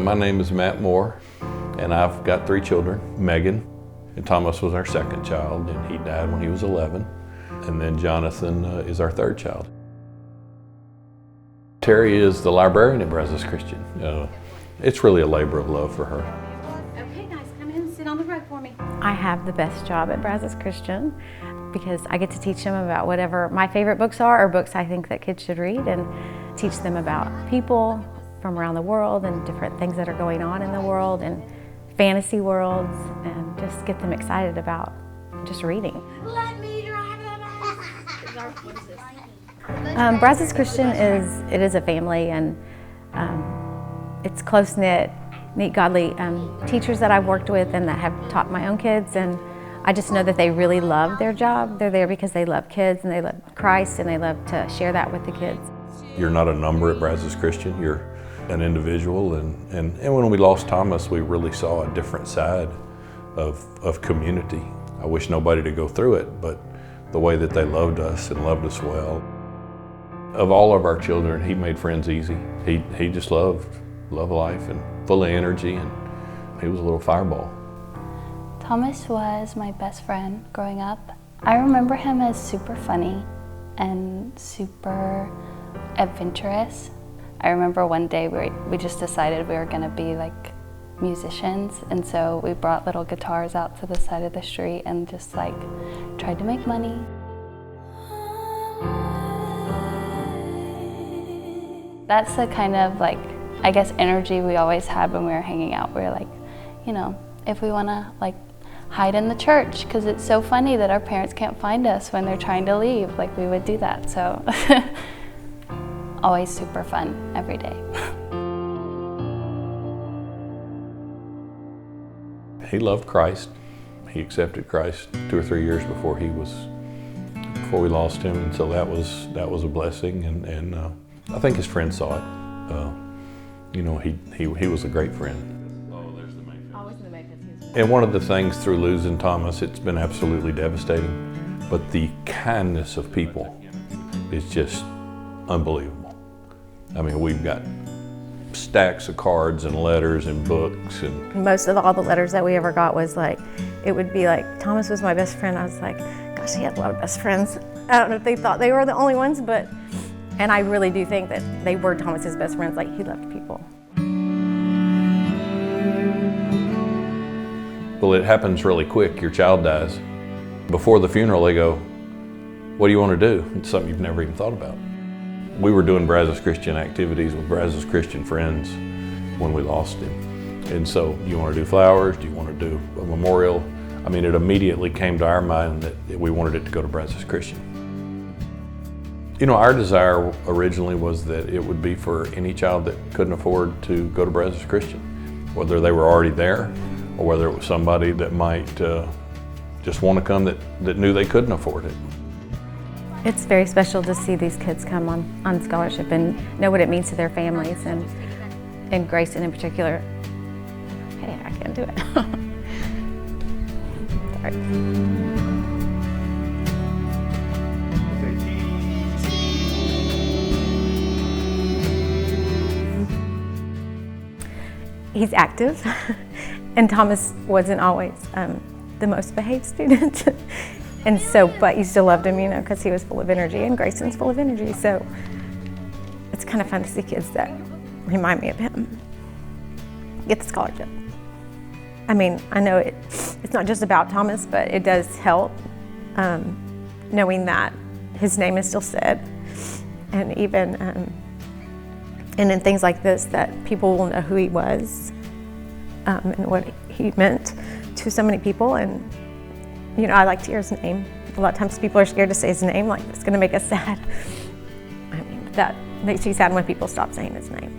My name is Matt Moore, and I've got 3 children. Megan, and Thomas was our second child, and he died when he was 11. And then Jonathan is our 3rd child. Terry is the librarian at Brazos Christian. It's really a labor of love for her. Okay guys, come in and sit on the rug for me. I have the best job at Brazos Christian because I get to teach them about whatever my favorite books are, or books I think that kids should read, and teach them about people from around the world and different things that are going on in the world and fantasy worlds, and just get them excited about just reading. Let me drive the bus. What is this? Brazos Christian is a family, and it's close-knit, neat, godly teachers that I've worked with and that have taught my own kids, and I just know that they really love their job. They're there because they love kids and they love Christ, and they love to share that with the kids. You're not a number at Brazos Christian, you're an individual, and when we lost Thomas, we really saw a different side of community. I wish nobody to go through it, but the way that they loved us and loved us well. Of all of our children, he made friends easy. He just loved life and full of energy, and he was a little fireball. Thomas was my best friend growing up. I remember him as super funny and super adventurous. I remember one day we just decided we were gonna be like musicians, and so we brought little guitars out to the side of the street and just like tried to make money. That's the kind of like, I guess, energy we always had when we were hanging out. We were like, you know, if we wanna like hide in the church because it's so funny that our parents can't find us when they're trying to leave, like we would do that. So always super fun every day. He loved Christ. He accepted Christ 2 or 3 years before we lost him, and so that was a blessing. And I think his friends saw it. You know, he was a great friend. Always in the makeup. And one of the things through losing Thomas, it's been absolutely devastating, but the kindness of people is just unbelievable. I mean, we've got stacks of cards and letters and books. And Most of all the letters that we ever got was like, it would be like, Thomas was my best friend. I was like, gosh, he had a lot of best friends. I don't know if they thought they were the only ones, but, and I really do think that they were Thomas's best friends. Like, he loved people. Well, it happens really quick. Your child dies. Before the funeral, they go, what do you want to do? It's something you've never even thought about. We were doing Brazos Christian activities with Brazos Christian friends when we lost him. And so, do you want to do flowers? Do you want to do a memorial? I mean, it immediately came to our mind that we wanted it to go to Brazos Christian. You know, our desire originally was that it would be for any child that couldn't afford to go to Brazos Christian, whether they were already there or whether it was somebody that might just want to come that knew they couldn't afford it. It's very special to see these kids come on scholarship and know what it means to their families, and Grayson in particular. Hey, I can't do it. Sorry. He's active, and Thomas wasn't always the most behaved student. And so, but you still loved him, you know, because he was full of energy, and Grayson's full of energy. So it's kind of fun to see kids that remind me of him get the scholarship. I mean, I know it's not just about Thomas, but it does help knowing that his name is still said, and even and in things like this, that people will know who he was and what he meant to so many people. And you know, I like to hear his name. A lot of times people are scared to say his name, like it's gonna make us sad. I mean, that makes you sad when people stop saying his name.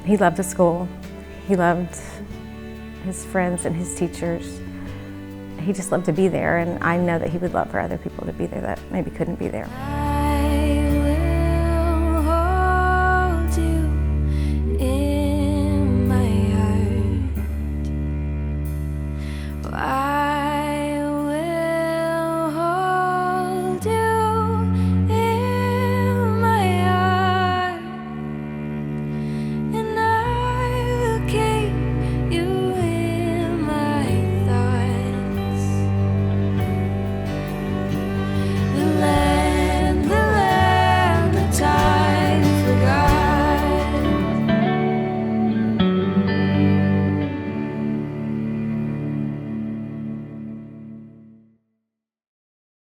He loved the school. He loved his friends and his teachers. He just loved to be there, and I know that he would love for other people to be there that maybe couldn't be there.